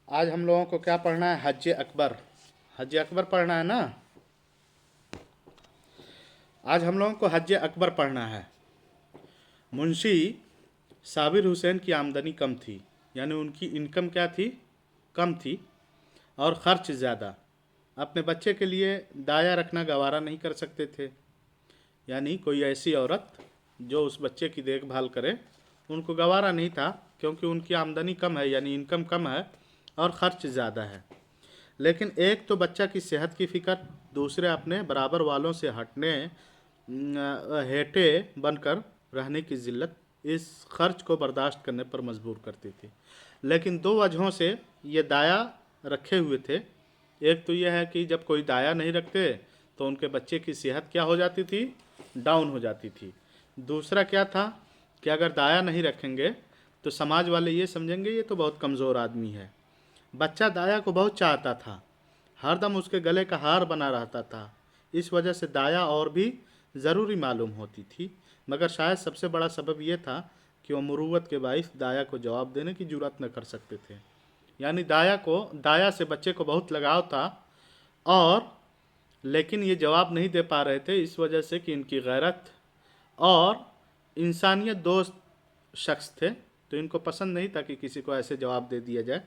आज हम लोगों को क्या पढ़ना है? हज अकबर। हज अकबर पढ़ना है ना। आज हम लोगों को हज अकबर पढ़ना है। मुंशी साबिर हुसैन की आमदनी कम थी, यानी उनकी इनकम क्या थी? कम थी, और ख़र्च ज़्यादा। अपने बच्चे के लिए दाया रखना गवारा नहीं कर सकते थे, यानी कोई ऐसी औरत जो उस बच्चे की देखभाल करे, उनको गवारा नहीं था, क्योंकि उनकी आमदनी कम है, यानी इनकम कम है और ख़र्च ज़्यादा है। लेकिन एक तो बच्चा की सेहत की फ़िक्र, दूसरे अपने बराबर वालों से हेटे बनकर रहने की ज़िल्लत इस खर्च को बर्दाश्त करने पर मजबूर करती थी। लेकिन दो वजहों से ये दाया रखे हुए थे। एक तो यह है कि जब कोई दाया नहीं रखते तो उनके बच्चे की सेहत क्या हो जाती थी? डाउन हो जाती थी। दूसरा क्या था कि अगर दाया नहीं रखेंगे तो समाज वाले ये समझेंगे ये तो बहुत कमज़ोर आदमी है। बच्चा दाया को बहुत चाहता था, हरदम उसके गले का हार बना रहता था। इस वजह से दाया और भी ज़रूरी मालूम होती थी। मगर शायद सबसे बड़ा सबब यह था कि वो मुरुवत के बाइस दाया को जवाब देने की जुर्रत न कर सकते थे। यानी दाया से बच्चे को बहुत लगाव था, और लेकिन ये जवाब नहीं दे पा रहे थे, इस वजह से कि इनकी गैरत और इंसानियत दोस्त शख्स थे, तो इनको पसंद नहीं था कि किसी को ऐसे जवाब दे दिया जाए।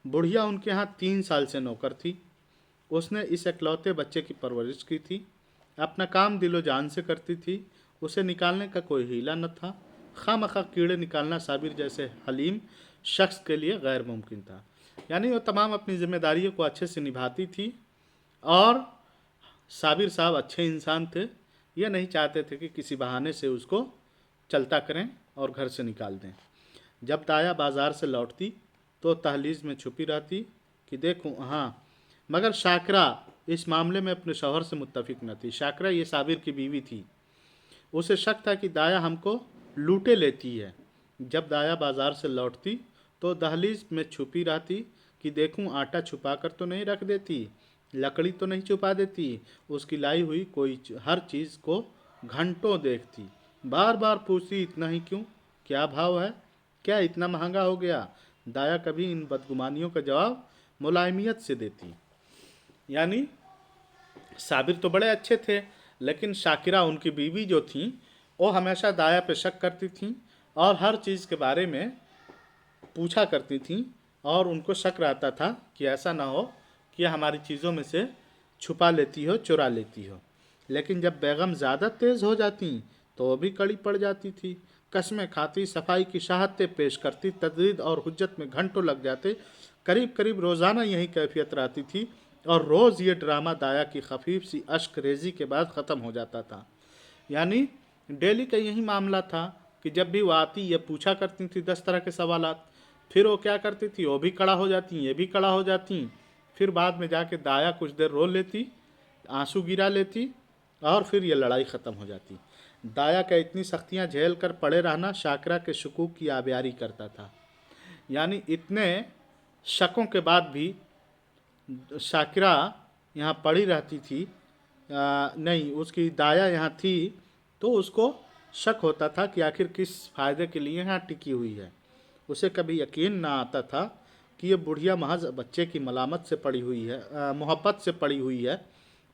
बुढ़िया उनके यहाँ 3 साल से नौकर थी। उसने इस इकलौते बच्चे की परवरिश की थी, अपना काम दिलो जान से करती थी। उसे निकालने का कोई हीला न था। खामखा कीड़े निकालना साबिर जैसे हलीम शख्स के लिए गैर मुमकिन था। यानी वो तमाम अपनी जिम्मेदारियों को अच्छे से निभाती थी, और साबिर साहब अच्छे इंसान थे। ये नहीं चाहते थे कि किसी बहाने से उसको चलता करें और घर से निकाल दें। जब दाया बाज़ार से लौटती तो तहलीज़ में छुपी रहती कि देखूं। हाँ, मगर शाकरा इस मामले में अपने शौहर से मुत्तफिक न थी। शाकरा ये साबिर की बीवी थी। उसे शक था कि दाया हमको लूटे लेती है। जब दाया बाज़ार से लौटती तो दहलीज में छुपी रहती कि देखूं आटा छुपा कर तो नहीं रख देती, लकड़ी तो नहीं छुपा देती। उसकी लाई हुई हर चीज़ को घंटों देखती, बार बार पूछती इतना ही क्यों, क्या भाव है, क्या इतना महंगा हो गया। दाया कभी इन बदगुमानियों का जवाब मुलायमियत से देती। यानी साबिर तो बड़े अच्छे थे, लेकिन शाकिरा उनकी बीवी जो थी वो हमेशा दाया पे शक करती थी और हर चीज़ के बारे में पूछा करती थी, और उनको शक रहता था कि ऐसा ना हो कि हमारी चीज़ों में से छुपा लेती हो, चुरा लेती हो। लेकिन जब बेगम ज़्यादा तेज़ हो जाती तो वो भी कड़ी पड़ जाती थी। कस्में खाती, सफाई की शहादतें पेश करती, तदरीद और हुज्जत में घंटों लग जाते। करीब करीब रोज़ाना यही कैफियत रहती थी, और रोज़ ये ड्रामा दाया की खफीफ सी अश्क रेज़ी के बाद ख़त्म हो जाता था। यानी डेली का यही मामला था कि जब भी वो आती ये पूछा करती थी 10 तरह के सवालात। फिर वो क्या करती थी, वो भी कड़ा हो जाती, ये भी कड़ा हो जाती। फिर बाद में जाके दाया कुछ देर रो लेती, आंसू गिरा लेती, और फिर ये लड़ाई ख़त्म हो जाती। दाया का इतनी सख्तियाँ झेल कर पड़े रहना शाकरा के शकूक की आबियारी करता था। यानी इतने शकों के बाद भी शाकिरा यहाँ पड़ी रहती थी, नहीं, उसकी दाया यहाँ थी, तो उसको शक होता था कि आखिर किस फ़ायदे के लिए यहाँ टिकी हुई है। उसे कभी यकीन ना आता था कि ये बुढ़िया महज बच्चे की मलामत से पड़ी हुई है, मोहब्बत से पड़ी हुई है।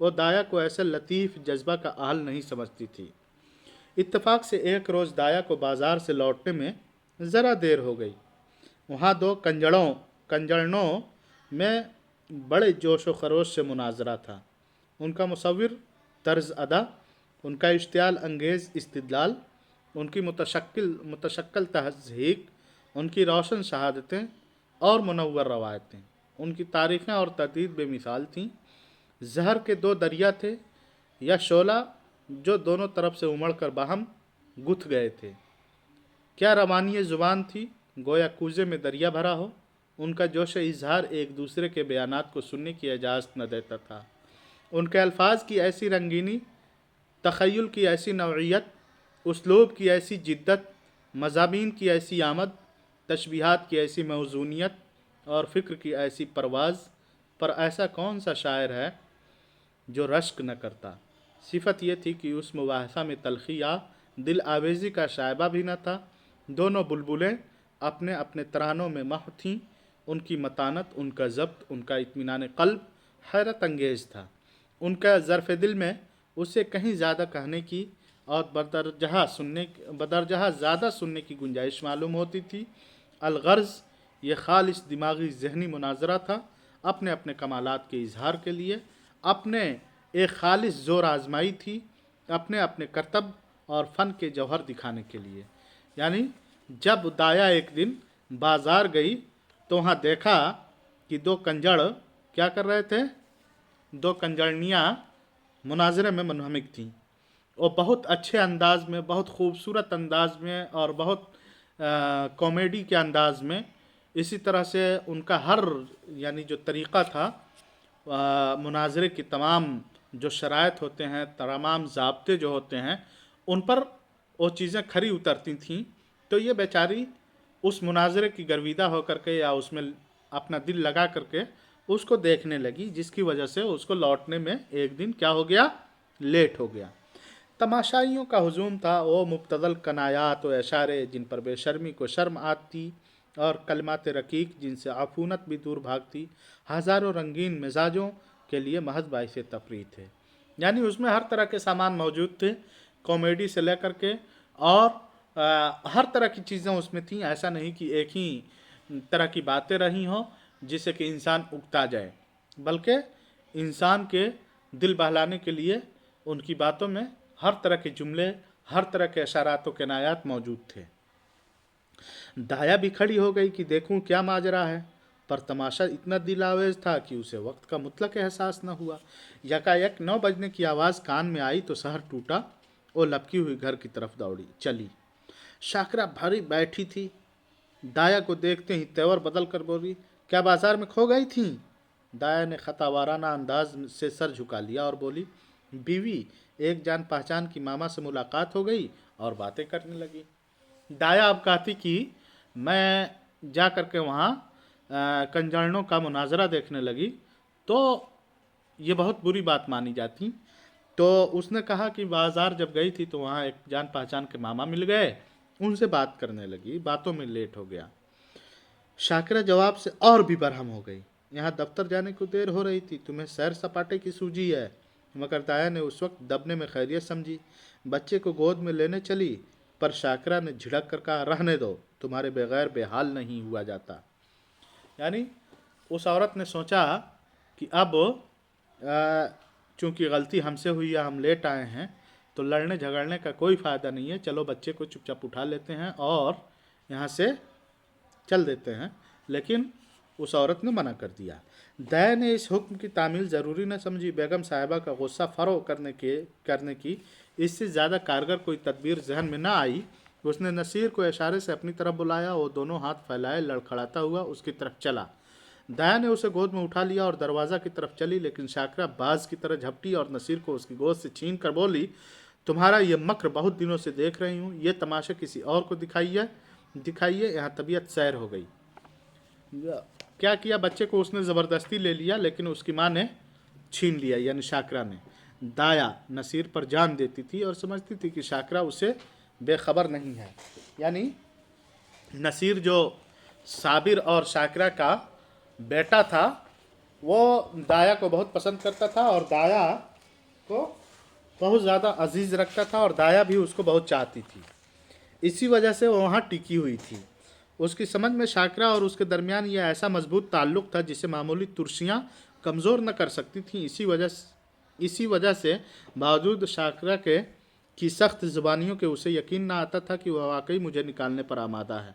वो दाया को ऐसे लतीफ़ जज्बा का अहल नहीं समझती थी। इत्तेफाक से एक रोज़ दाया को बाज़ार से लौटने में ज़रा देर हो गई। वहाँ दो कंजड़नों में बड़े जोश व खरोश से मुनाजरा था। उनका मुसव्विर तर्ज अदा, उनका इश्तियाल अंगेज़ इस्तिदलाल, उनकी मुतशक्किल तहज़ीक, उनकी रोशन शहादतें और मुनव्वर रवायतें, उनकी तारीफ़ें और तरदीद बेमिसाल थीं। जहर के दो दरिया थे, या शोला जो दोनों तरफ से उमड़ कर बाहम गुथ गए थे। क्या रवानी ज़ुबान थी, गोया कूजे में दरिया भरा हो। उनका जोश इजहार एक दूसरे के बयानात को सुनने की इजाज़त न देता था। उनके अल्फाज की ऐसी रंगीनी, तख़य्युल की ऐसी नौइयत, उसलूब की ऐसी जिद्दत, मज़ामीन की ऐसी आमद, तशबीहात की ऐसी मौज़ूनियत और फ़िक्र की ऐसी परवाज़ पर ऐसा कौन सा शायर है जो रश्क न करता। सिफत यह थी कि उस मुबाहसा में तलखी या दिल आवेज़ी का शायबा भी न था। दोनों बुलबुलें अपने अपने तरानों में महव थीं। उनकी मतानत, उनका ज़ब्त, उनका इत्मीनान क़ल्ब हैरत अंगेज़ था। उनका ज़र्फ़ दिल में उससे कहीं ज़्यादा कहने की और बदरजहा ज़्यादा सुनने की गुंजाइश मालूम होती थी। अलगर्ज़ ये खालिस दिमागी ज़हनी मुनाजरा था, अपने अपने कमालात के इजहार के लिए, अपने एक खालिस ज़ोर आजमाई थी, अपने अपने करतब और फ़न के जौहर दिखाने के लिए। यानी जब दाया एक दिन बाज़ार गई तो वहाँ देखा कि दो कंजड़ क्या कर रहे थे, दो कंजड़नियाँ मुनाजरे में मुनहमिक थीं और बहुत अच्छे अंदाज में, बहुत खूबसूरत अंदाज में और बहुत कॉमेडी के अंदाज में, इसी तरह से उनका हर यानी जो तरीक़ा था, मुनाजरे की तमाम जो शराइत होते हैं, तमाम ज़ाब्ते जो होते हैं, उन पर वो चीज़ें खरी उतरती थीं। तो ये बेचारी उस मुनाजरे की गर्विदा होकर के या उसमें अपना दिल लगा करके उसको देखने लगी, जिसकी वजह से उसको लौटने में एक दिन क्या हो गया, लेट हो गया। तमाशाइयों का हुजूम था, वो मुब्तदल कनायात व इशारे जिन पर बेशर्मी को शर्म आती और कलमात रकीक जिनसे आफूनत भी दूर भागती, हज़ारों रंगीन मिजाजों के लिए महज बाइस तफरीह थे। यानी उसमें हर तरह के सामान मौजूद थे, कॉमेडी से लेकर के और हर तरह की चीज़ें उसमें थीं। ऐसा नहीं कि एक ही तरह की बातें रही हों जिससे कि इंसान उकता जाए, बल्कि इंसान के दिल बहलाने के लिए उनकी बातों में हर तरह के जुमले, हर तरह के इशारात व किनायात मौजूद थे। दाया भी खड़ी हो गई कि देखूं क्या माजरा है, पर तमाशा इतना दिलावेज था कि उसे वक्त का मुतलक एहसास न हुआ। यकायक 9 बजने की आवाज़ कान में आई तो शहर टूटा और लपकी हुई घर की तरफ दौड़ी चली। शाकरा भारी बैठी थी, दाया को देखते ही तेवर बदल कर बोली, क्या बाजार में खो गई थी? दाया ने खतावाराना अंदाज से सर झुका लिया और बोली, बीवी, एक जान पहचान की मामा से मुलाकात हो गई और बातें करने लगी। दाया अब कहती कि मैं जा कर के वहाँ कंजड़नों का मुनाजरा देखने लगी तो ये बहुत बुरी बात मानी जाती। तो उसने कहा कि बाज़ार जब गई थी तो वहाँ एक जान पहचान के मामा मिल गए, उनसे बात करने लगी, बातों में लेट हो गया। शाकिरा जवाब से और भी बरहम हो गई, यहाँ दफ्तर जाने को देर हो रही थी, तुम्हें सैर सपाटे की सूझी है। मगर दाया ने उस वक्त दबने में खैरियत समझी, बच्चे को गोद में लेने चली, पर शाकिरा ने झिड़क कर कहा, रहने दो, तुम्हारे बगैर बेहाल नहीं हुआ जाता। यानी उस औरत ने सोचा कि अब चूँकि गलती हमसे हुई या हम लेट आए हैं तो लड़ने झगड़ने का कोई फ़ायदा नहीं है, चलो बच्चे को चुपचाप उठा लेते हैं और यहाँ से चल देते हैं। लेकिन उस औरत ने मना कर दिया। दाया ने इस हुक्म की तामील ज़रूरी न समझी। बेगम साहिबा का गुस्सा फ़रो करने की इससे ज़्यादा कारगर कोई तदबीर जहन में न आई। उसने नसीर को इशारे से अपनी तरफ बुलाया, वो दोनों हाथ फैलाए लड़खड़ाता हुआ उसकी तरफ चला। दाया ने उसे गोद में उठा लिया और दरवाज़ा की तरफ चली, लेकिन शाकिरा बाज की तरह झपटी और नसीर को उसकी गोद से छीन कर बोली, तुम्हारा ये मक्र बहुत दिनों से देख रही हूँ, ये तमाशा किसी और को दिखाइए, यहाँ तबीयत सैर हो गई। क्या किया, बच्चे को उसने ज़बरदस्ती ले लिया, लेकिन उसकी माँ ने छीन लिया, यानी शाकिरा ने। दाया नसीर पर जान देती थी और समझती थी कि शाकिरा उसे बेखबर नहीं है। यानी नसीर जो साबिर और शाकिरा का बेटा था वो दाया को बहुत पसंद करता था और दाया को बहुत ज़्यादा अजीज़ रखता था और दाया भी उसको बहुत चाहती थी। इसी वजह से वो वहाँ टिकी हुई थी। उसकी समझ में शाकिरा और उसके दरमियान यह ऐसा मजबूत ताल्लुक़ था जिसे मामूली तुर्शियाँ कमज़ोर न कर सकती थीं। इसी वजह से बावजूद शाकिरा के की सख्त ज़ुबानियों के उसे यकीन न आता था कि वह वाकई मुझे निकालने पर आमादा है।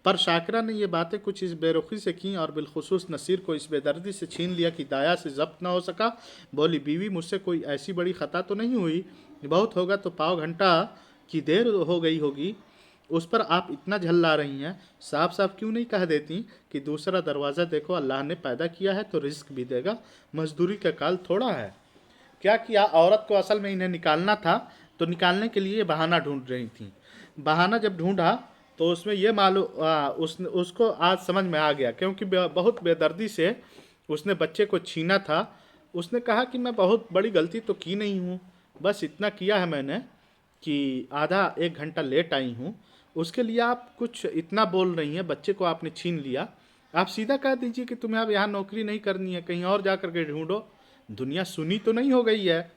पर शाकिरा ने ये बातें कुछ इस बेरुखी से की और बिलखुसूस नसीर को इस बेदर्दी से छीन लिया कि दाया से ज़ब्त न हो सका। बोली, बीवी, मुझसे कोई ऐसी बड़ी ख़ता तो नहीं हुई, बहुत होगा तो पाव घंटा की देर हो गई होगी, उस पर आप इतना झल्ला रही हैं। साफ साफ क्यों नहीं कह देती कि दूसरा दरवाज़ा देखो, अल्लाह ने पैदा किया है तो रिस्क भी देगा, मजदूरी का काल थोड़ा है। क्या किया, औरत को असल में इन्हें निकालना था तो निकालने के लिए बहाना ढूंढ रही थी। बहाना जब ढूंढा तो उसमें ये मालूम उसको आज समझ में आ गया, क्योंकि बहुत बेदर्दी से उसने बच्चे को छीना था। उसने कहा कि मैं बहुत बड़ी गलती तो की नहीं हूँ, बस इतना किया है मैंने कि आधा एक घंटा लेट आई हूँ, उसके लिए आप कुछ इतना बोल रही हैं, बच्चे को आपने छीन लिया। आप सीधा कह दीजिए कि तुम्हें अब यहाँ नौकरी नहीं करनी है, कहीं और जा कर के ढूंढो, दुनिया सुनी तो नहीं हो गई है।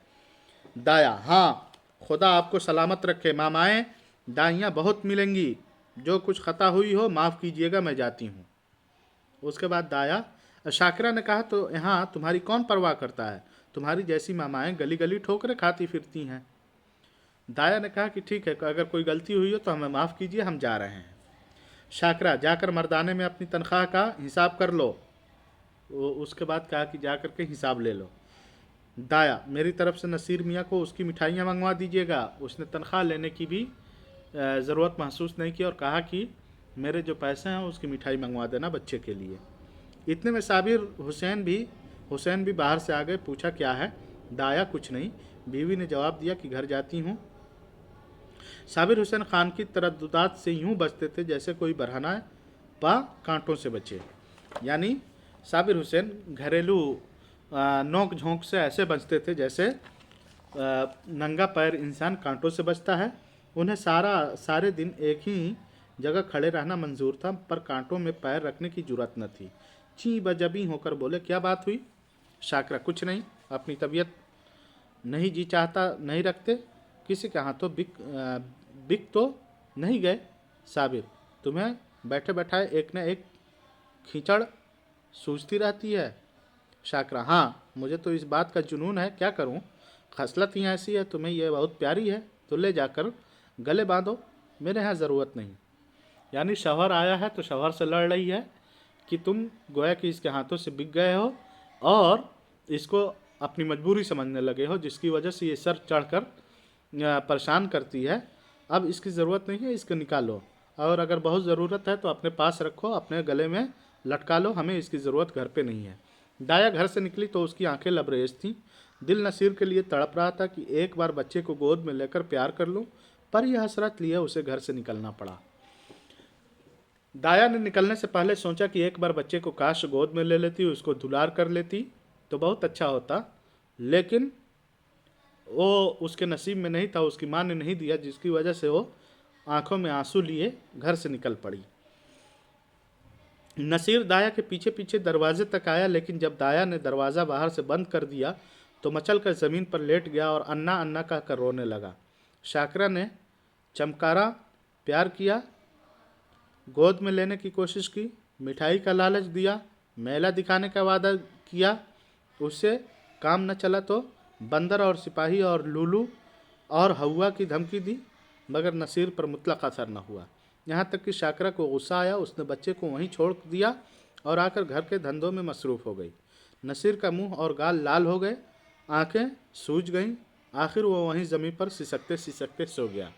दाया, हाँ खुदा आपको सलामत रखे मामाएँ, दाइयाँ बहुत मिलेंगी, जो कुछ खता हुई हो माफ़ कीजिएगा, मैं जाती हूँ। उसके बाद दाया, शाकरा ने कहा तो यहाँ तुम्हारी कौन परवाह करता है, तुम्हारी जैसी मामाएँ गली गली ठोकरें खाती फिरती हैं। दाया ने कहा कि ठीक है, अगर कोई गलती हुई हो तो हमें माफ़ कीजिए, हम जा रहे हैं। शाकरा, जाकर मर्दाने में अपनी तनख्वाह का हिसाब कर लो। उसके बाद कहा कि जा कर के हिसाब ले लो। दाया, मेरी तरफ से नसीर मियाँ को उसकी मिठाइयाँ मंगवा दीजिएगा। उसने तनख्वाह लेने की भी ज़रूरत महसूस नहीं की और कहा कि मेरे जो पैसे हैं उसकी मिठाई मंगवा देना बच्चे के लिए। इतने में साबिर हुसैन भी बाहर से आ गए। पूछा क्या है? दाया, कुछ नहीं। बीवी ने जवाब दिया कि घर जाती हूँ। साबिर हुसैन खान की तरद्दुदात से यूं बचते थे जैसे कोई बरहना पा कांटों से बचे। यानी साबिर हुसैन घरेलू नोक झोंक से ऐसे बचते थे जैसे नंगा पैर इंसान कांटों से बचता है। उन्हें सारे दिन एक ही जगह खड़े रहना मंजूर था, पर कांटों में पैर रखने की जुर्रत न थी। ची बजबी होकर बोले, क्या बात हुई? शाकरा, कुछ नहीं, अपनी तबीयत नहीं जी चाहता नहीं रखते। किसी के हाथों बिक तो नहीं गए? साबिर, तुम्हें बैठे बैठाए एक न एक खींचड़ सूझती रहती है। शाकरा, हाँ मुझे तो इस बात का जुनून है, क्या करूँ, खसलत ही ऐसी है। तुम्हें यह बहुत प्यारी है तो ले जाकर गले बांधो, मेरे यहाँ ज़रूरत नहीं। यानी शौहर आया है तो शौहर से लड़ रही है कि तुम गोया कि इसके हाथों से बिक गए हो और इसको अपनी मजबूरी समझने लगे हो, जिसकी वजह से ये सर चढ़कर परेशान करती है। अब इसकी ज़रूरत नहीं है, इसको निकालो, और अगर बहुत ज़रूरत है तो अपने पास रखो, अपने गले में लटका लो, हमें इसकी ज़रूरत घर पे नहीं है। दाया घर से निकली तो उसकी आंखें लबरेज थीं। दिल नसीर के लिए तड़प रहा था कि एक बार बच्चे को गोद में लेकर प्यार कर लूँ, पर यह हसरत लिए उसे घर से निकलना पड़ा। दाया ने निकलने से पहले सोचा कि एक बार बच्चे को काश गोद में ले लेती, उसको दुलार कर लेती तो बहुत अच्छा होता, लेकिन वो उसके नसीब में नहीं था, उसकी माँ ने नहीं दिया, जिसकी वजह से वो आंखों में आंसू लिए घर से निकल पड़ी। नसीर दाया के पीछे पीछे दरवाजे तक आया, लेकिन जब दाया ने दरवाज़ा बाहर से बंद कर दिया तो मचल कर ज़मीन पर लेट गया और अन्ना अन्ना कहकर रोने लगा। शाकरा ने चमकारा प्यार किया, गोद में लेने की कोशिश की, मिठाई का लालच दिया, मेला दिखाने का वादा किया। उससे काम न चला तो बंदर और सिपाही और लूलू और हवा की धमकी दी, मगर नसीर पर मुतलक असर न हुआ। यहाँ तक कि शाकरा को गुस्सा आया। उसने बच्चे को वहीं छोड़ दिया और आकर घर के धंधों में मसरूफ़ हो गई। नसीर का मुंह और गाल लाल हो गए, आंखें सूज गईं। आखिर वो वहीं ज़मीन पर सिसकते सिसकते सो गया।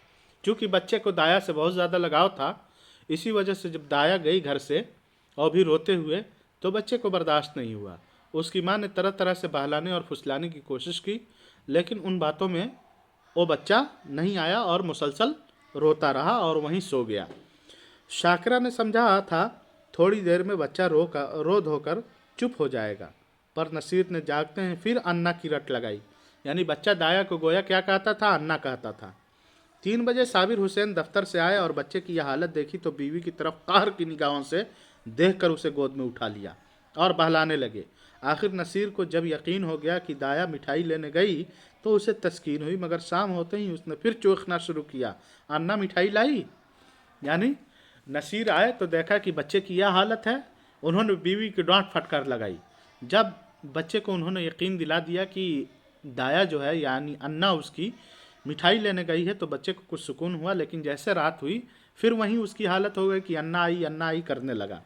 चूँकि बच्चे को दाया से बहुत ज़्यादा लगाव था, इसी वजह से जब दाया गई घर से और भी रोते हुए तो बच्चे को बर्दाश्त नहीं हुआ। उसकी माँ ने तरह तरह से बहलाने और फुसलाने की कोशिश की, लेकिन उन बातों में वो बच्चा नहीं आया और मुसलसल रोता रहा और वहीं सो गया। शाकरा ने समझा था थोड़ी देर में बच्चा रो धोकर चुप हो जाएगा, पर नसीर ने जागते हैं फिर अन्ना की रट लगाई। यानी बच्चा दाया को गोया क्या कहता था, अन्ना कहता था। 3 बजे साबिर हुसैन दफ्तर से आए और बच्चे की यह हालत देखी तो बीवी की तरफ कहर की निगाहों से देखकर उसे गोद में उठा लिया और बहलाने लगे। आखिर नसीर को जब यकीन हो गया कि दाया मिठाई लेने गई तो उसे तस्कीन हुई, मगर शाम होते ही उसने फिर चौंकना शुरू किया। अन्ना मिठाई लाई? यानी नसीर आए तो देखा कि बच्चे की यह हालत है। उन्होंने बीवी की डांट फटकार लगाई। जब बच्चे को उन्होंने यकीन दिला दिया कि दाया जो है यानी अन्ना उसकी मिठाई लेने गई है तो बच्चे को कुछ सुकून हुआ, लेकिन जैसे रात हुई फिर वहीं उसकी हालत हो गई कि अन्ना आई करने लगा।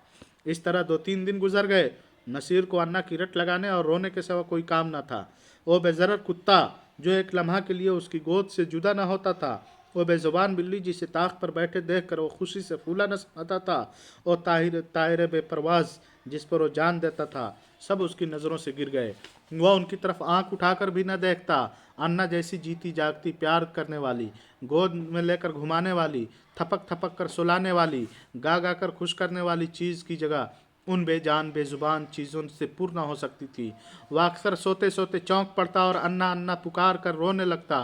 इस तरह 2-3 दिन गुजर गए। नसीर को अन्ना की रट लगाने और रोने के सिवा कोई काम न था। वो बेज़रर कुत्ता जो एक लम्हा के लिए उसकी गोद से जुदा न होता था, वो बेज़ुबान बिल्ली जिसे ताख पर बैठे देखकर वो खुशी से फूला न समाता था, वो ताहिर बेपरवाज जिस पर वो जान देता था, सब उसकी नज़रों से गिर गए। वह उनकी तरफ आंख उठाकर भी न देखता। अन्ना जैसी जीती जागती प्यार करने वाली, गोद में लेकर घुमाने वाली, थपक थपक कर सुलाने वाली, गा गा कर खुश करने वाली चीज़ की जगह उन बेजान बेजुबान चीज़ों से पूर्ण हो सकती थी। वह अक्सर सोते सोते चौंक पड़ता और अन्ना अन्ना पुकार कर रोने लगता।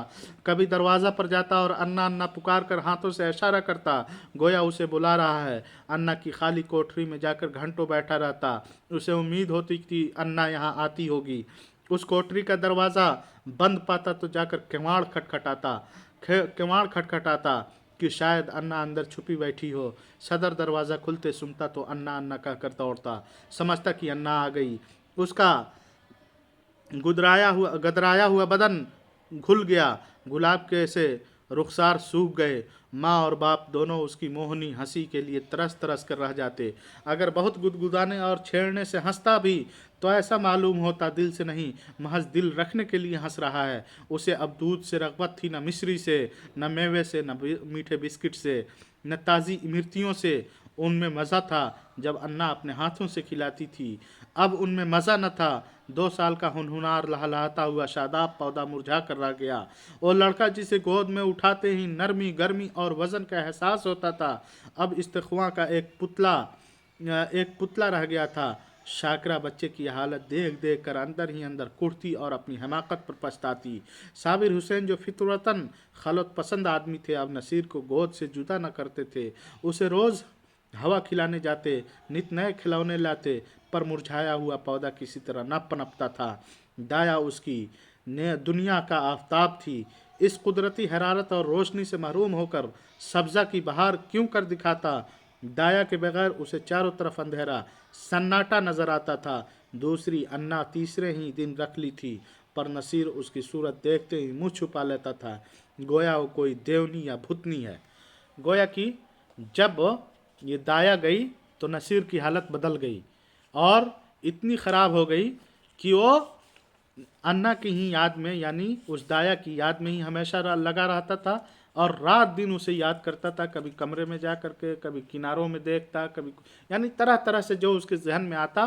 कभी दरवाज़ा पर जाता और अन्ना अन्ना पुकार कर हाथों से इशारा करता, गोया उसे बुला रहा है। अन्ना की खाली कोठरी में जाकर घंटों बैठा रहता। उसे उम्मीद होती कि अन्ना यहाँ आती होगी। उस कोठरी का दरवाज़ा बंद पाता तो जाकर किवाड़ खटखटाता कि शायद अन्ना अंदर छुपी बैठी हो। सदर दरवाज़ा खुलते सुनता तो अन्ना अन्ना कहकर दौड़ता, समझता कि अन्ना आ गई। उसका गदराया हुआ बदन घुल गया, गुलाब के से रुखसार सूख गए। माँ और बाप दोनों उसकी मोहनी हंसी के लिए तरस तरस कर रह जाते। अगर बहुत गुदगुदाने और छेड़ने से हंसता भी तो ऐसा मालूम होता दिल से नहीं, महज दिल रखने के लिए हंस रहा है। उसे अब दूध से रग़बत थी, न मिश्री से, न मेवे से, न मीठे बिस्किट से, न ताज़ी इमरतियों से। उनमें मज़ा था जब अन्ना अपने हाथों से खिलाती थी, अब उनमें मज़ा न था। 2 साल का हुनहुनार लहलहाता हुआ शादाब पौधा मुरझा कर रह गया। वो लड़का जिसे गोद में उठाते ही नरमी, गर्मी और वज़न का एहसास होता था, अब इस्तिख्वा का एक पुतला रह गया था। शाकरा बच्चे की हालत देख देख कर अंदर ही अंदर कुढ़ती और अपनी हमाकत पर पछताती। साबिर हुसैन जो फितरतन खलत पसंद आदमी थे, अब नसीर को गोद से जुदा न करते थे। उसे रोज़ हवा खिलाने जाते, नित नए खिलौने लाते, पर मुरझाया हुआ पौधा किसी तरह न पनपता था। दाया उसकी ने दुनिया का आफताब थी। इस कुदरती हरारत और रोशनी से महरूम होकर सब्ज़ा की बहार क्यों कर दिखाता। दाया के बगैर उसे चारों तरफ अंधेरा सन्नाटा नजर आता था। दूसरी अन्ना तीसरे ही दिन रख ली थी, पर नसीर उसकी सूरत देखते ही मुँह छुपा लेता था, गोया वो कोई देवनी या भूतनी है। गोया कि जब ये दाया गई तो नसीर की हालत बदल गई और इतनी ख़राब हो गई कि वो अन्ना की ही याद में, यानी उस दाया की याद में ही हमेशा लगा रहता था और रात दिन उसे याद करता था। कभी कमरे में जा करके, कभी किनारों में देखता, कभी यानी तरह तरह से जो उसके जहन में आता,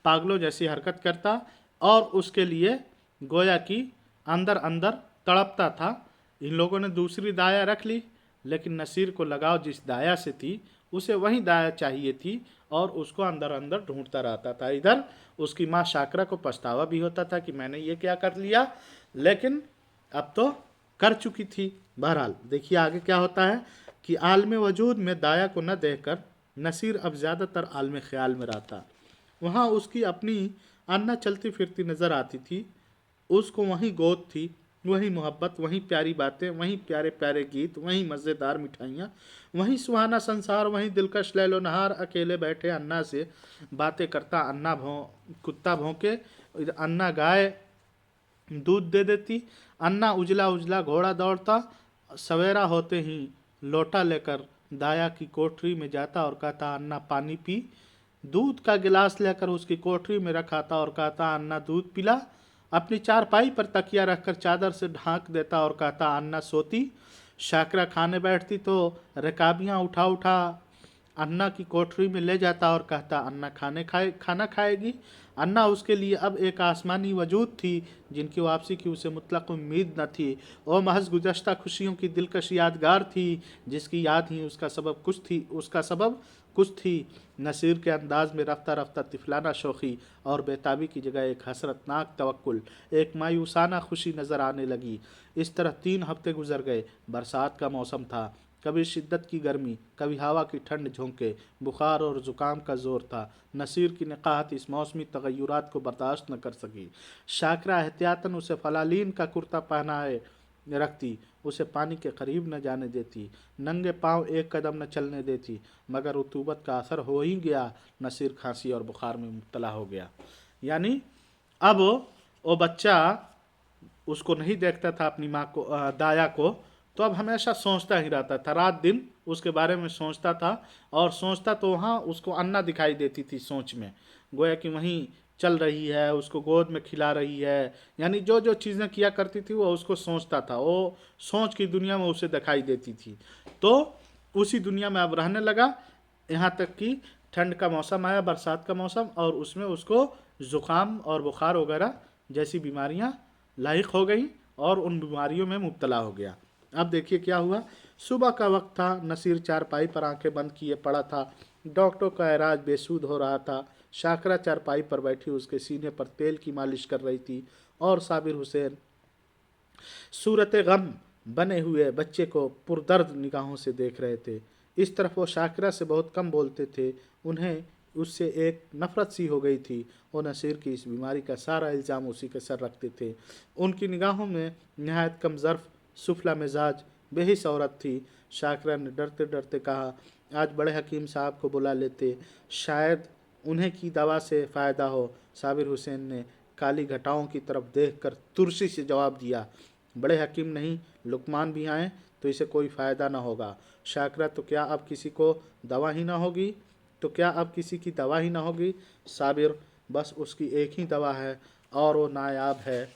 पागलों जैसी हरकत करता और उसके लिए गोया कि अंदर अंदर तड़पता था। इन लोगों ने दूसरी दाया रख ली, लेकिन नसीर को लगाव जिस दाया से थी उसे वही दाया चाहिए थी और उसको अंदर अंदर ढूंढता रहता था। इधर उसकी माँ शाकरा को पछतावा भी होता था कि मैंने ये क्या कर लिया, लेकिन अब तो कर चुकी थी। बहरहाल देखिए आगे क्या होता है कि आलम वजूद में दाया को न देखकर नसीर अब ज़्यादातर आलम ख्याल में रहता। वहाँ उसकी अपनी अन्ना चलती फिरती नज़र आती थी। उसको वहीं गोद थी, वहीं मोहब्बत, वहीं प्यारी बातें, वहीं प्यारे प्यारे गीत, वहीं मज़ेदार मिठाइयाँ, वहीं सुहाना संसार, वहीं दिलकश लैलो नहार। अकेले बैठे अन्ना से बातें करता, अन्ना कुत्ता भौंके, अन्ना गाय दूध दे देती, अन्ना उजला उजला घोड़ा दौड़ता। सवेरा होते ही लोटा लेकर दाया की कोठरी में जाता और कहता, अन्ना पानी पी। दूध का गिलास लेकर उसकी कोठरी में रखा था और कहता, अन्ना दूध पिला। अपनी चारपाई पर तकिया रखकर चादर से ढांक देता और कहता, अन्ना सोती। शाकरा खाने बैठती तो रकाबियाँ उठा उठा अन्ना की कोठरी में ले जाता और कहता, अन्ना खाना खाएगी। अन्ना उसके लिए अब एक आसमानी वजूद थी जिनकी वापसी की उसे मुतलक उम्मीद न थी। वो महज गुज़श्ता खुशियों की दिलकश यादगार थी जिसकी याद ही उसका सबब कुछ थी। नसीर के अंदाज में रफ्ता रफ्ता तिफलाना शोखी और बेताबी की जगह एक हसरतनाक तवक्कुल, एक मायूसाना खुशी नज़र आने लगी। इस तरह 3 हफ्ते गुजर गए। बरसात का मौसम था, कभी शिद्दत की गर्मी, कभी हवा की ठंड झोंके, बुखार और ज़ुकाम का ज़ोर था। नसीर की निकाहत इस मौसमी तगय्युरात को बर्दाश्त न कर सकी। शाकरा एहतियातन उसे फलालीन का कुर्ता पहनाए रखती, उसे पानी के करीब न जाने देती, नंगे पांव एक कदम न चलने देती, मगर रुतूबत का असर हो ही गया। नसीर खांसी और बुखार में मुब्तला हो गया। यानी अब वो बच्चा उसको नहीं देखता था, अपनी माँ को, दाया को, तो अब हमेशा सोचता ही रहता था, रात दिन उसके बारे में सोचता था। और सोचता तो वहाँ उसको अन्ना दिखाई देती थी सोच में, गोया कि वहीं चल रही है, उसको गोद में खिला रही है, यानी जो जो चीज़ें किया करती थी वो उसको सोचता था, वो सोच की दुनिया में उसे दिखाई देती थी। तो उसी दुनिया में अब रहने लगा। यहाँ तक कि ठंड का मौसम आया, बरसात का मौसम, और उसमें उसको ज़ुकाम और बुखार वगैरह जैसी बीमारियाँ लाहिक हो गई और उन बीमारियों में मुब्तला हो गया। अब देखिए क्या हुआ। सुबह का वक्त था, नसीर चारपाई पर आंखें बंद किए पड़ा था डॉक्टर का इलाज बेसुध हो रहा था। शाकरा चारपाई पर बैठी उसके सीने पर तेल की मालिश कर रही थी और साबिर हुसैन सूरत गम बने हुए बच्चे को पुरदर्द निगाहों से देख रहे थे। इस तरफ वो शाकिरा से बहुत कम बोलते थे। उन्हें उससे एक नफरत सी हो गई थी। वो नसीर की इस बीमारी का सारा इल्ज़ाम उसी के सर रखते थे। उनकी निगाहों में नहायत कम ज़र्फ सुफला मिजाज बेहिस औरत थी। शाकिरा ने डरते डरते कहा, आज बड़े हकीम साहब को बुला लेते, शायद उन्हें की दवा से फ़ायदा हो। साबिर हुसैन ने काली घटाओं की तरफ देखकर तुरसी से जवाब दिया, बड़े हकीम नहीं, लुकमान भी आए तो इसे कोई फ़ायदा ना होगा। शाकिरा, तो क्या अब किसी को दवा ही ना होगी? तो क्या अब किसी की दवा ही ना होगी? साबिर, बस उसकी एक ही दवा है और वो नायाब है।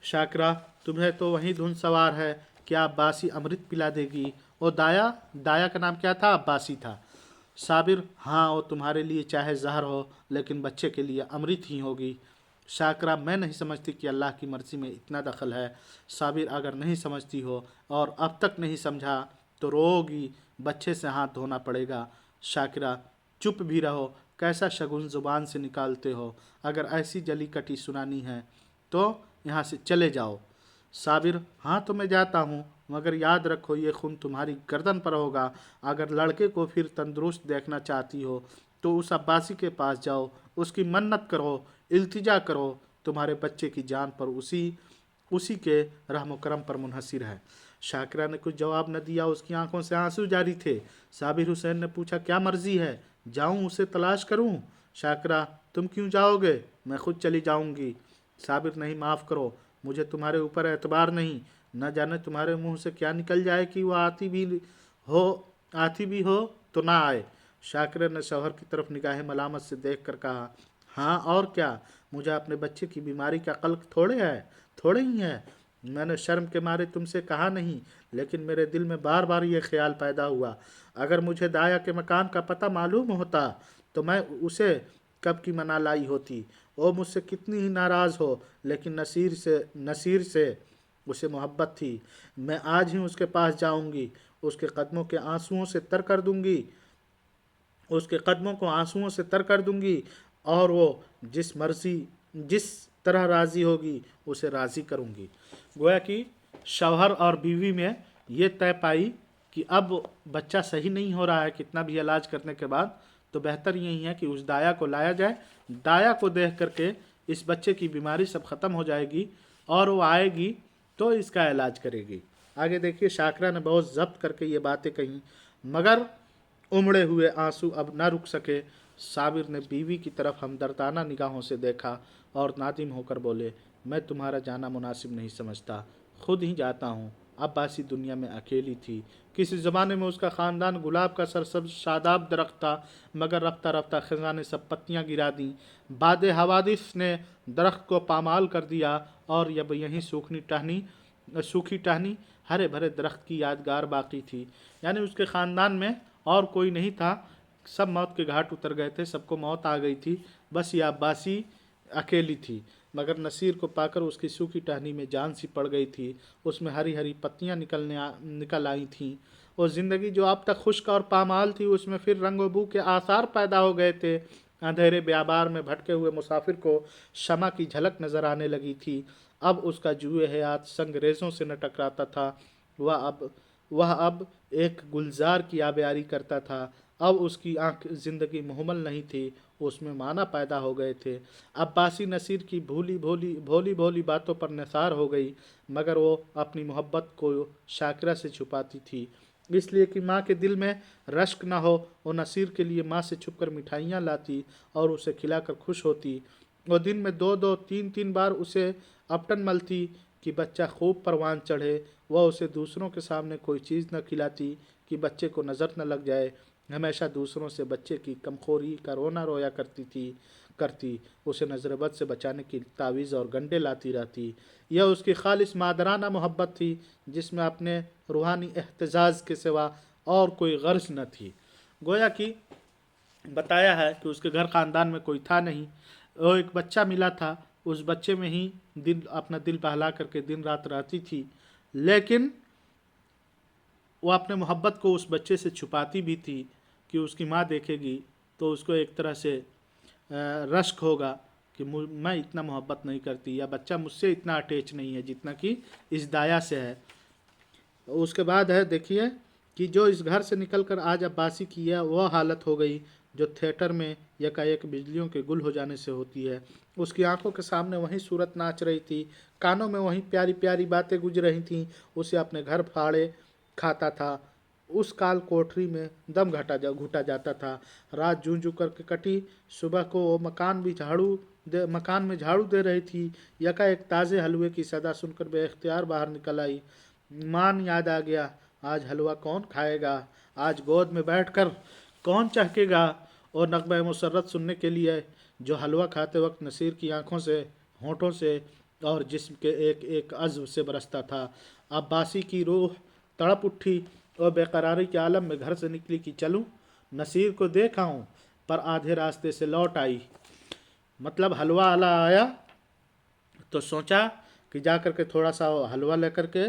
शाकिरा, तुम्हें तो वही धुन सवार है, क्या अब्बासी अमृत पिला देगी? वो दाया, दाया का नाम क्या था? अब्बासी था। साबिर, हाँ, वो तुम्हारे लिए चाहे जहर हो लेकिन बच्चे के लिए अमृत ही होगी। शाकिरा, मैं नहीं समझती कि अल्लाह की मर्ज़ी में इतना दखल है। साबिर, अगर नहीं समझती हो और अब तक नहीं समझा तो रोगी, बच्चे से हाथ धोना पड़ेगा। शाकिरा, चुप भी रहो, कैसा शगुन ज़ुबान से निकालते हो? अगर ऐसी जली कटी सुनानी है तो यहाँ से चले जाओ। साबिर, हाँ तो मैं जाता हूँ, मगर याद रखो ये खून तुम्हारी गर्दन पर होगा। अगर लड़के को फिर तंदुरुस्त देखना चाहती हो तो उस अब्बासी के पास जाओ, उसकी मन्नत करो, इल्तिजा करो, तुम्हारे बच्चे की जान पर उसी उसी के रहम करम पर मुनहसिर है। शाकिरा ने कुछ जवाब न दिया, उसकी आंखों से आंसू जारी थे। साबिर हुसैन ने पूछा, क्या मर्जी है, जाऊं उसे तलाश करूं? शाकिरा, तुम क्यों जाओगे, मैं खुद चली जाऊंगी। साबिर, नहीं, माफ़ करो, मुझे तुम्हारे ऊपर एतबार नहीं। न जाने तुम्हारे मुंह से क्या निकल जाए कि वह हो आती भी हो तो ना आए। शाकिरा ने शौहर की तरफ निगाहें मलामत से देख कर कहा, हाँ और क्या, मुझे अपने बच्चे की बीमारी का कल्क थोड़े है, थोड़े ही है। मैंने शर्म के मारे तुमसे कहा नहीं, लेकिन मेरे दिल में बार बार ये ख्याल पैदा हुआ, अगर मुझे दाया के मकान का पता मालूम होता तो मैं उसे कब की मना लाई होती। वो मुझसे कितनी ही नाराज़ हो, लेकिन नसीर से उसे मोहब्बत थी। मैं आज ही उसके पास जाऊंगी, उसके कदमों के आंसुओं से तर कर दूंगी, उसके कदमों को आंसुओं से तर कर दूंगी और वो जिस तरह राज़ी होगी उसे राज़ी करूंगी। गोया कि शौहर और बीवी में ये तय पाई कि अब बच्चा सही नहीं हो रहा है कितना भी इलाज करने के बाद, तो बेहतर यही है कि उस दाया को लाया जाए। दाया को देख करके इस बच्चे की बीमारी सब ख़त्म हो जाएगी और वो आएगी तो इसका इलाज करेगी। आगे देखिए, शाकिरा ने बहुत ज़ब्त करके ये बातें कहीं, मगर उमड़े हुए आंसू अब न रुक सके। साबिर ने बीवी की तरफ हमदर्दाना निगाहों से देखा और नादिम होकर बोले, मैं तुम्हारा जाना मुनासिब नहीं समझता, खुद ही जाता हूँ। अब्बासी दुनिया में अकेली थी। किसी ज़माने में उसका ख़ानदान गुलाब का सरसब्ज शादाब दरख्त था, मगर रफ्ता रफ्ता ख़ज़ा ने सब पत्तियाँ गिरा दीं। बाद हवादिस ने दरख्त को पामाल कर दिया और अब यहीं सूखी टहनी हरे भरे दरख्त की यादगार बाकी थी। यानी उसके ख़ानदान में और कोई नहीं था, सब मौत के घाट उतर गए थे, सबको मौत आ गई थी, बस ये अब्बासी अकेली थी। मगर नसीर को पाकर उसकी सूखी टहनी में जान सी पड़ गई थी, उसमें हरी हरी पत्तियां निकल आई थीं। और ज़िंदगी जो अब तक खुश्क और पामाल थी उसमें फिर रंग व बू के आसार पैदा हो गए थे। अंधेरे ब्याबार में भटके हुए मुसाफिर को शमा की झलक नज़र आने लगी थी। अब उसका जुए हयात संगरेज़ों से न टकराता था, वह अब एक गुलजार की आबियारी करता था। अब उसकी आंख जिंदगी मुहम्मल नहीं थी, उसमें माना पैदा हो गए थे। अब्बासी नसीर की भोली भोली बातों पर निसार हो गई, मगर वो अपनी मोहब्बत को शाकिरा से छुपाती थी, इसलिए कि माँ के दिल में रश्क ना हो। वो नसीर के लिए माँ से छुपकर मिठाइयाँ लाती और उसे खिलाकर खुश होती। वो दिन में 2-2 3-3 बार उसे अपटन मलती कि बच्चा खूब परवान चढ़े। वह उसे दूसरों के सामने कोई चीज़ न खिलाती कि बच्चे को नज़र न लग जाए। हमेशा दूसरों से बच्चे की कमखोरी का रोना रोया करती उसे नज़रबद से बचाने की तावीज़ और गंडे लाती रहती। यह उसकी खालिस मादराना मोहब्बत थी, जिसमें अपने रूहानी एहतजाज़ के सिवा और कोई गर्ज न थी। गोया कि बताया है कि उसके घर ख़ानदान में कोई था नहीं, वो एक बच्चा मिला था, उस बच्चे में ही अपना दिल बहला करके दिन रात रहती थी, लेकिन वो अपने मोहब्बत को उस बच्चे से छुपाती भी थी कि उसकी माँ देखेगी तो उसको एक तरह से रश्क होगा कि मैं इतना मोहब्बत नहीं करती, या बच्चा मुझसे इतना अटैच नहीं है जितना कि इस दाया से है। उसके बाद है देखिए कि जो इस घर से निकलकर आज अब्बासी की है वह हालत हो गई जो थिएटर में यकायक बिजलियों के गुल हो जाने से होती है। उसकी आंखों के सामने वही सूरत नाच रही थी, कानों में वही प्यारी प्यारी बातें गुज रही थीं। उसे अपने घर फाड़े खाता था। उस काल कोठरी में दम घुटा जाता था। रात जूं जूं करके कटी। सुबह को वो मकान में झाड़ू दे रही थी। यकायक ताज़े हलवे की सदा सुनकर बेख्तियार बाहर निकल आई। मान याद आ गया। आज हलवा कौन खाएगा, आज गोद में बैठकर कौन चहकेगा। और नग़्मे मुसर्रत सुनने के लिए जो हलवा खाते वक्त नसीर की आंखों से, होठों से और जिस्म के एक एक अज़्व से बरसता था। अब्बासी की रूह तड़प उठी और बेकरारी के आलम में घर से निकली कि चलूं, नसीर को देख आऊं, पर आधे रास्ते से लौट आई। मतलब हलवा आला आया तो सोचा कि जा कर के थोड़ा सा हलवा लेकर के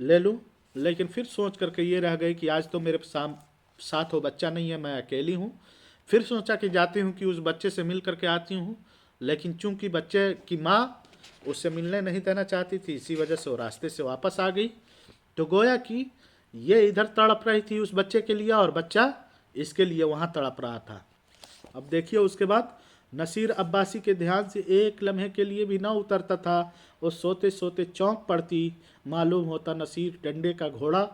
ले लूं, लेकिन फिर सोच करके ये रह गई कि आज तो मेरे साथ वो बच्चा नहीं है, मैं अकेली हूँ। फिर सोचा कि जाती हूँ कि उस बच्चे से मिल करके आती हूँ, लेकिन चूंकि बच्चे की माँ उससे मिलने नहीं देना चाहती थी, इसी वजह से वो रास्ते से वापस आ गई। तो गोया कि ये इधर तड़प रही थी उस बच्चे के लिए और बच्चा इसके लिए वहाँ तड़प रहा था। अब देखिए उसके बाद नसीर अब्बासी के ध्यान से एक लम्हे के लिए भी ना उतरता था। वो सोते सोते चौंक पड़ती। मालूम होता नसीर डंडे का घोड़ा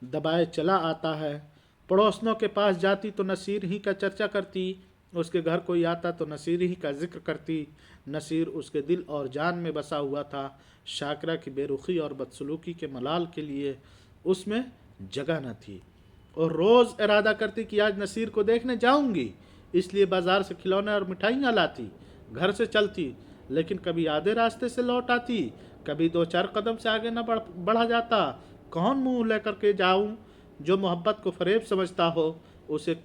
दबाए चला आता है। पड़ोसनों के पास जाती तो नसीर ही का चर्चा करती, उसके घर कोई आता तो नसीर ही का जिक्र करती। नसीर उसके दिल और जान में बसा हुआ था। शाकरा की बेरुखी और बदसलूकी के मलाल के लिए उसमें जगह न थी। और रोज़ इरादा करती कि आज नसीर को देखने जाऊंगी, इसलिए बाजार से खिलौने और मिठाइयाँ लाती, घर से चलती, लेकिन कभी आधे रास्ते से लौट आती, कभी 2-4 कदम से आगे न बढ़ा जाता। कौन मुंह लेकर के जाऊं, जो मोहब्बत को फरेब समझता हो उसे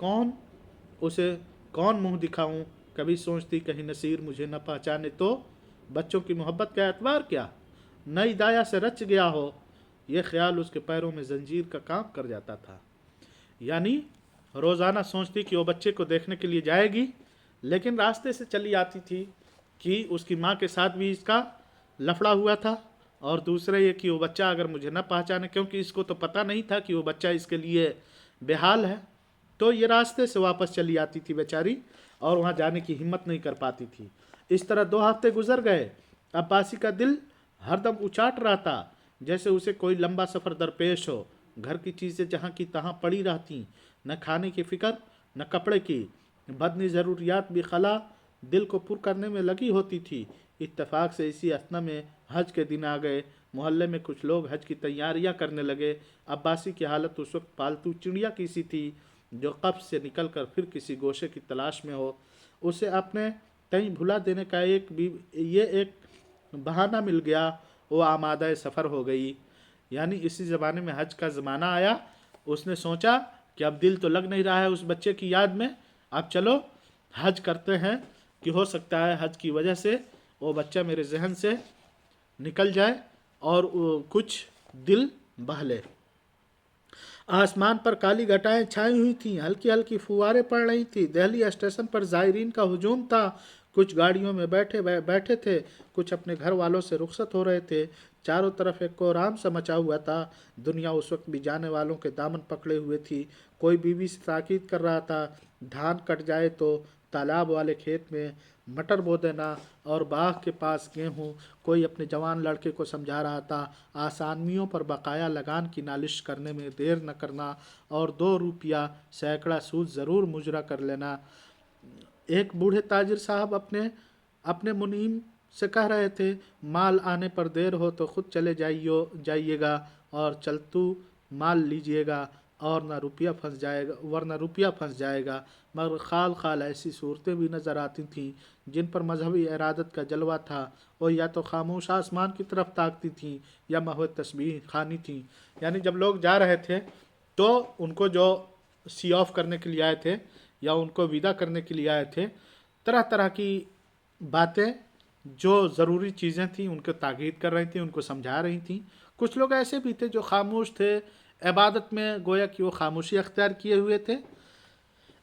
कौन मुंह दिखाऊं। कभी सोचती कहीं नसीर मुझे न पहचाने तो बच्चों की मोहब्बत का एतबार क्या, नई दाया से रच गया हो। यह ख्याल उसके पैरों में जंजीर का काम कर जाता था। यानी रोज़ाना सोचती कि वो बच्चे को देखने के लिए जाएगी, लेकिन रास्ते से चली आती थी कि उसकी माँ के साथ भी इसका लफड़ा हुआ था। और दूसरा ये कि वो बच्चा अगर मुझे न पहचाने, क्योंकि इसको तो पता नहीं था कि वो बच्चा इसके लिए बेहाल है, तो ये रास्ते से वापस चली आती थी बेचारी, और वहाँ जाने की हिम्मत नहीं कर पाती थी। इस तरह 2 हफ्ते गुजर गए। अब्बासी का दिल हरदम उचाट रहा था, जैसे उसे कोई लंबा सफ़र दरपेश हो। घर की चीज़ें जहाँ की तहाँ पड़ी रहती, न खाने की फ़िक्र न कपड़े की। बदनी ज़रूरियात भी खला दिल को पुर करने में लगी होती थी। इत्तेफाक से इसी अथना में हज के दिन आ गए। मोहल्ले में कुछ लोग हज की तैयारियां करने लगे। अब्बासी की हालत उस वक्त पालतू चिड़िया की सी थी जो कब्ज़ से निकलकर फिर किसी गोशे की तलाश में हो। उसे अपने कहीं भुला देने का एक बहाना मिल गया। वो आमादा सफ़र हो गई। यानी इसी ज़माने में हज का ज़माना आया। उसने सोचा कि अब दिल तो लग नहीं रहा है उस बच्चे की याद में, अब चलो हज करते हैं, कि हो सकता है हज की वजह से वो बच्चा मेरे जहन से निकल जाए और कुछ दिल बहले। आसमान पर काली घटाएं छाई हुई थीं, हल्की हल्की फुहारें पड़ रही थी। दिल्ली स्टेशन पर ज़ायरीन का हुजूम था। कुछ गाड़ियों में बैठे थे, कुछ अपने घर वालों से रुखसत हो रहे थे। चारों तरफ एक कोहराम सा मचा हुआ था। दुनिया उस वक्त भी जाने वालों के दामन पकड़े हुए थी। कोई बीवी से ताकीद कर रहा था धान कट जाए तो तालाब वाले खेत में मटर बो देना और बाग के पास गेहूँ। कोई अपने जवान लड़के को समझा रहा था आसामियों पर बकाया लगान की नालिश करने में देर न करना और 2 रुपया सैकड़ा सूद ज़रूर मुजरा कर लेना। एक बूढ़े ताजिर साहब अपने मुनीम से कह रहे थे माल आने पर देर हो तो खुद चले जाइएगा और चलतू माल लीजिएगा और ना रुपया फंस जाएगा, वरना रुपया फंस जाएगा। मगर खाल खाल ऐसी सूरतें भी नज़र आती थीं जिन पर मजहबी इरादत का जलवा था। वो या तो खामोश आसमान की तरफ ताकती थीं या महव तस्बीह खानी थीं। यानी जब लोग जा रहे थे तो उनको जो सी ऑफ करने के लिए आए थे या उनको विदा करने के लिए आए थे, तरह तरह की बातें जो ज़रूरी चीज़ें थीं उनको ताकीद कर रही थी, उनको समझा रही थी। कुछ लोग ऐसे भी थे जो खामोश थे, इबादत में गोया कि वो खामोशी अख्तियार किए हुए थे।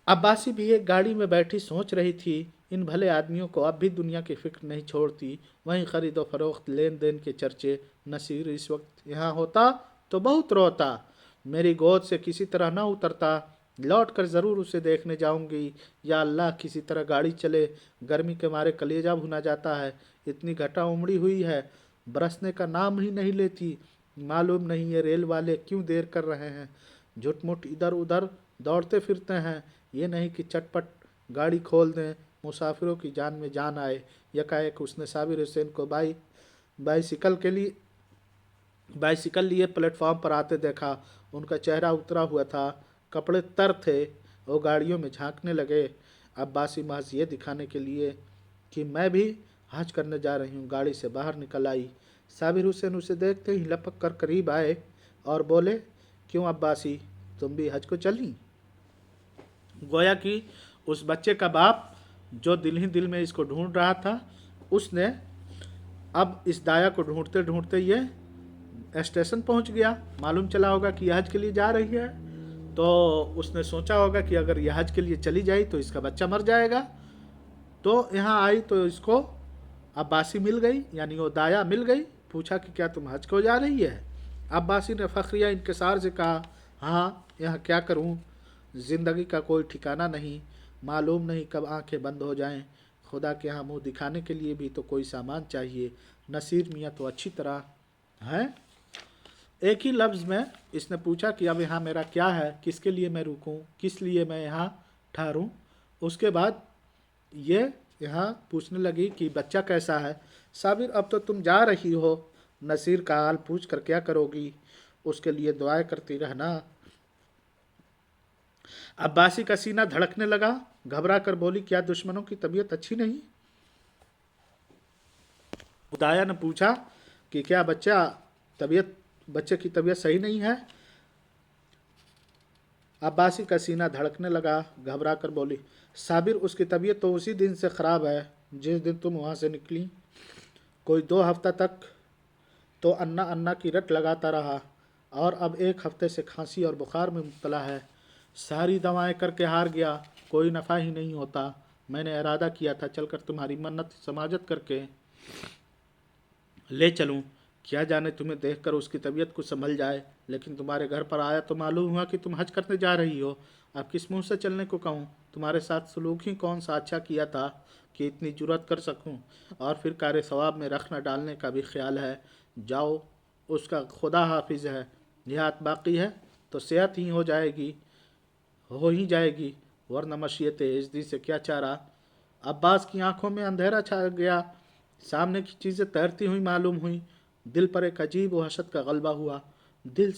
अब्बासी भी एक गाड़ी में बैठी सोच रही थी, इन भले आदमियों को अब भी दुनिया की फिक्र नहीं छोड़ती। वहीं खरीदो फरोख्त लेन देन के चर्चे। नसीर इस वक्त यहाँ होता तो बहुत रोता, मेरी गोद से किसी तरह न उतरता। लौट कर ज़रूर उसे देखने जाऊंगी। या अल्लाह किसी तरह गाड़ी चले, गर्मी के मारे कलेजा भुना जाता है। इतनी घटा उमड़ी हुई है, बरसने का नाम ही नहीं लेती। मालूम नहीं ये रेल वाले क्यों देर कर रहे हैं, झुटमुट इधर उधर दौड़ते फिरते हैं। ये नहीं कि चटपट गाड़ी खोल दें, मुसाफिरों की जान में जान आए। यकाएक उसने साबिर हुसैन को बाइसिकल लिए प्लेटफॉर्म पर आते देखा। उनका चेहरा उतरा हुआ था, कपड़े तर थे। वो गाड़ियों में झांकने लगे। अब्बासी महज ये दिखाने के लिए कि मैं भी हज करने जा रही हूँ, गाड़ी से बाहर निकल आई। साबिर हुसैन उसे देखते ही लपक कर करीब आए और बोले, क्यों अब्बासी, तुम भी हज को चली? गोया कि उस बच्चे का बाप जो दिल ही दिल में इसको ढूंढ रहा था, उसने अब इस दाया को ढूंढते ढूंढते ये स्टेशन पहुंच गया। मालूम चला होगा कि यह हज के लिए जा रही है, तो उसने सोचा होगा कि अगर यह हज के लिए चली जाए तो इसका बच्चा मर जाएगा। तो यहाँ आई तो इसको अब्बासी मिल गई, यानी वो दाया मिल गई। पूछा कि क्या तुम हज को जा रही है? अब्बासी ने फखरिया इनकिसार से कहा, हाँ, यहाँ क्या करूँ, ज़िंदगी का कोई ठिकाना नहीं, मालूम नहीं कब आंखें बंद हो जाएं। खुदा के यहाँ मुंह दिखाने के लिए भी तो कोई सामान चाहिए। नसीर मियाँ तो अच्छी तरह हैं। एक ही लफ्ज़ में इसने पूछा कि अब यहाँ मेरा क्या है, किसके लिए मैं रुकूं, किस लिए मैं यहाँ ठहरूं। उसके बाद ये यहाँ पूछने लगी कि बच्चा कैसा है। साबिर, अब तो तुम जा रही हो, नसीर का हाल पूछ कर क्या करोगी, उसके लिए दुआएं करती रहना। अब्बासी का सीना धड़कने लगा। घबरा कर बोली, क्या दुश्मनों की तबीयत अच्छी नहीं? उदाया ने पूछा कि क्या बच्चे की तबीयत सही नहीं है? अब्बासी का सीना धड़कने लगा। घबरा कर बोली, साबिर, उसकी तबीयत तो उसी दिन से ख़राब है जिस दिन तुम वहाँ से निकली। कोई 2 हफ्ता तक तो अन्ना अन्ना की रट लगाता रहा और अब 1 हफ्ते से खांसी और बुखार में मुब्तला है। सारी दवाएं करके हार गया, कोई नफ़ा ही नहीं होता। मैंने इरादा किया था चलकर तुम्हारी मन्नत समाजत करके ले चलूं, क्या जाने तुम्हें देखकर उसकी तबीयत कुछ संभल जाए। लेकिन तुम्हारे घर पर आया तो मालूम हुआ कि तुम हज करने जा रही हो। अब किस मुंह से चलने को कहूँ? तुम्हारे साथ सलूक ही कौन सा अच्छा किया था कि इतनी जुर्रत कर सकूँ? और फिर कार्य सवाब में रख न डालने का भी ख्याल है। जाओ, उसका खुदा हाफिज है। हयात बाकी है तो सेहत ही हो ही जाएगी, वरना मशीयत इज़्दी से क्या चारा। अब्बास की आंखों में अंधेरा छा गया। सामने की चीज़ें तैरती हुई मालूम हुई। दिल पर एक अजीब वहशत का गलबा हुआ। दिल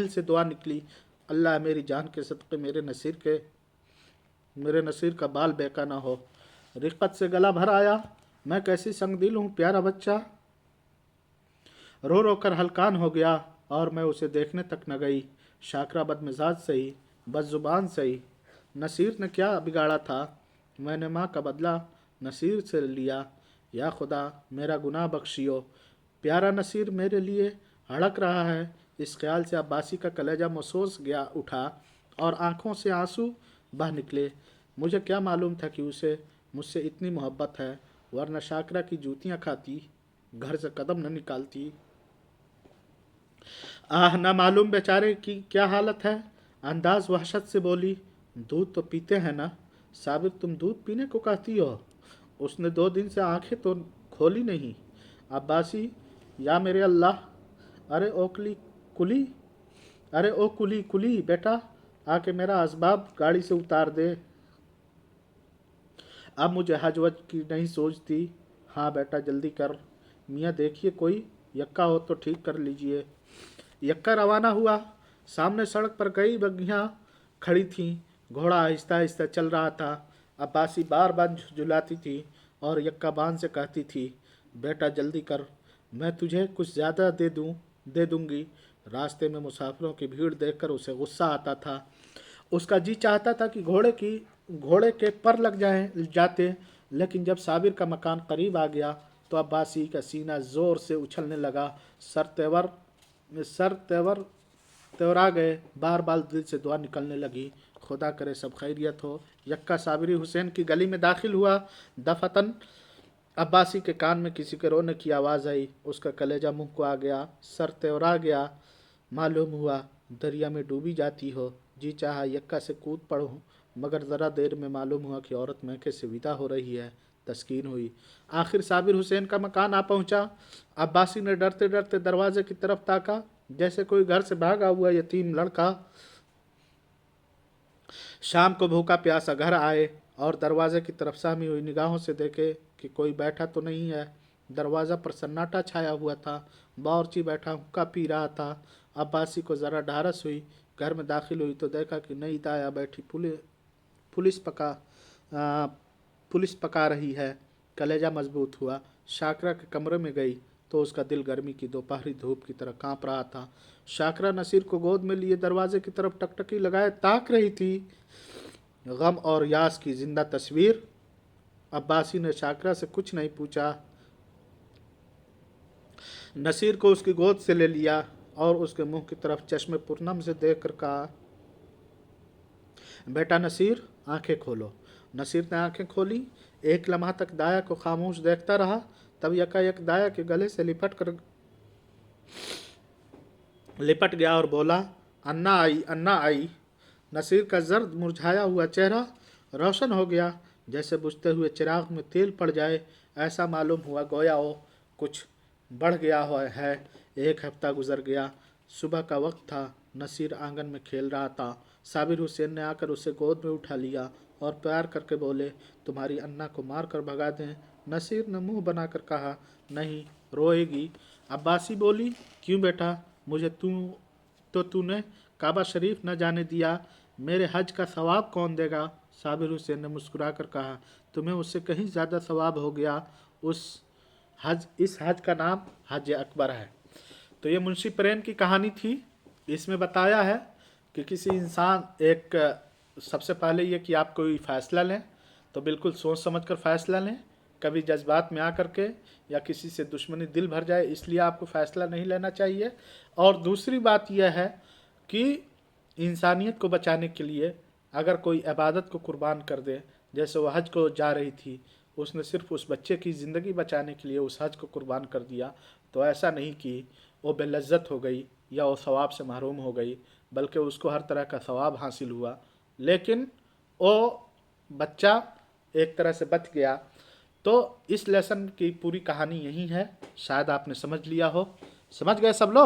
से दुआ निकली, अल्लाह मेरी जान के सदक़े मेरे नसीर का बाल बेका ना हो। रिक्कत से गला भर आया, मैं कैसी संगदिल हूँ, प्यारा बच्चा। रो रो कर हलकान हो गया और मैं उसे देखने तक न गई। शाकरा बदमिजाज सही, बदजुबान सही, नसीर ने क्या बिगाड़ा था? मैंने माँ का बदला नसीर से लिया। या खुदा, मेरा गुनाह बख्शियो। प्यारा नसीर मेरे लिए हड़क रहा है। इस ख्याल से अब्बासी का कलेजा महसूस गया उठा और आंखों से आंसू बह निकले। मुझे क्या मालूम था कि उसे मुझसे इतनी मोहब्बत है, वरना शाकरा की जूतियाँ खाती, घर से कदम न निकालती। आह, ना मालूम बेचारे की क्या हालत है। अंदाज वहशत से बोली, दूध तो पीते हैं ना? साबिर, तुम दूध पीने को कहती हो? उसने 2 दिन से आंखें तो खोली नहीं। अब्बासी, या मेरे अल्लाह, अरे ओकली कुली अरे ओ कुली कुली बेटा, आके मेरा असबाब गाड़ी से उतार दे। अब मुझे हज वज की नहीं सोचती। हाँ बेटा, जल्दी कर। मियाँ देखिए, कोई यक्का हो तो ठीक कर लीजिए। यक्का रवाना हुआ। सामने सड़क पर कई बग्घियाँ खड़ी थीं। घोड़ा आहिस्ता आहिस्ता चल रहा था। अब्बासी बार बार झुलाती थी और यक्का बान से कहती थी, बेटा जल्दी कर, मैं तुझे कुछ ज़्यादा दे दूंगी। रास्ते में मुसाफिरों की भीड़ देखकर उसे गुस्सा आता था। उसका जी चाहता था कि घोड़े के पर लग जाते। लेकिन जब साबिर का मकान करीब आ गया तो अब्बासी का सीना ज़ोर से उछलने लगा। सर तेवर तेवरा गए। बार बार दिल से दुआ निकलने लगी, खुदा करे सब खैरियत हो। यक्का साबिरी हुसैन की गली में दाखिल हुआ। दफतन अब्बासी के कान में किसी के रोने की आवाज़ आई। उसका कलेजा मुंह को आ गया, सर त्योरा गया। मालूम हुआ दरिया में डूबी जाती हो। जी चाहा यक्का से कूद पड़ूं, मगर ज़रा देर में मालूम हुआ कि औरत मैके से विदा हो रही है। तस्कीन हुई। आखिर साबिर हुसैन का मकान आ पहुंचा। अब्बासी ने डरते डरते दरवाजे की तरफ ताका, जैसे कोई घर से भागा हुआ यतीम लड़का शाम को भूखा प्यासा घर आए और दरवाजे की तरफ सामी हुई निगाहों से देखे कि कोई बैठा तो नहीं है। दरवाज़ा पर सन्नाटा छाया हुआ था। बावर्ची बैठा हुक्का पी रहा था। अब्बासी को ज़रा ढारस हुई। घर में दाखिल हुई तो देखा कि नई दाया बैठी पुलिस पका आ, पुलिस पका रही है। कलेजा मजबूत हुआ। शाकरा के कमरे में गई तो उसका दिल गर्मी की दोपहरी धूप की तरह कांप रहा था। शाकरा नसीर को गोद में लिए दरवाजे की तरफ टकटकी लगाए ताक रही थी। गम और यास की जिंदा तस्वीर। अब्बासी ने शाकरा से कुछ नहीं पूछा। नसीर को उसकी गोद से ले लिया और उसके मुंह की तरफ चश्मे पूर्णम से देखकर कहा, बेटा नसीर, आंखें खोलो। नसीर ने आंखें खोली। एक लम्हा तक दाया को खामोश देखता रहा। तब यकायक दाया के गले से लिपट गया और बोला, अन्ना आई, अन्ना आई। नसीर का जर्द मुरझाया हुआ चेहरा रोशन हो गया, जैसे बुझते हुए चिराग में तेल पड़ जाए। ऐसा मालूम हुआ गोया वो कुछ बढ़ गया है। एक हफ्ता गुजर गया। सुबह का वक्त था। नसीर आंगन में खेल रहा था। साबिर हुसैन ने आकर उसे गोद में उठा लिया और प्यार करके बोले, तुम्हारी अन्ना को मार कर भगा दें। नसीर ने मुंह बनाकर कहा, नहीं, रोएगी। अब्बासी बोली, क्यों बेटा, मुझे तूने काबा शरीफ न जाने दिया, मेरे हज का सवाब कौन देगा। साबिर हुसैन ने मुस्कुराकर कहा, तुम्हें उससे कहीं ज़्यादा सवाब हो गया। इस हज का नाम हज अकबर है। तो ये मुंशी प्रेम की कहानी थी। इसमें बताया है कि किसी इंसान सबसे पहले ये कि आप कोई फ़ैसला लें तो बिल्कुल सोच समझ कर फ़ैसला लें। कभी जज्बात में आकर के या किसी से दुश्मनी दिल भर जाए इसलिए आपको फ़ैसला नहीं लेना चाहिए। और दूसरी बात यह है कि इंसानियत को बचाने के लिए अगर कोई इबादत को कुर्बान कर दे, जैसे वह हज को जा रही थी, उसने सिर्फ उस बच्चे की ज़िंदगी बचाने के लिए उस हज को कुर्बान कर दिया, तो ऐसा नहीं कि वो बेलज्जत हो गई या वो सवाब से महरूम हो गई, बल्कि उसको हर तरह का सवाब हासिल हुआ। लेकिन वो बच्चा एक तरह से बच गया। तो इस लेसन की पूरी कहानी यही है। शायद आपने समझ लिया हो। समझ गए सब लोग।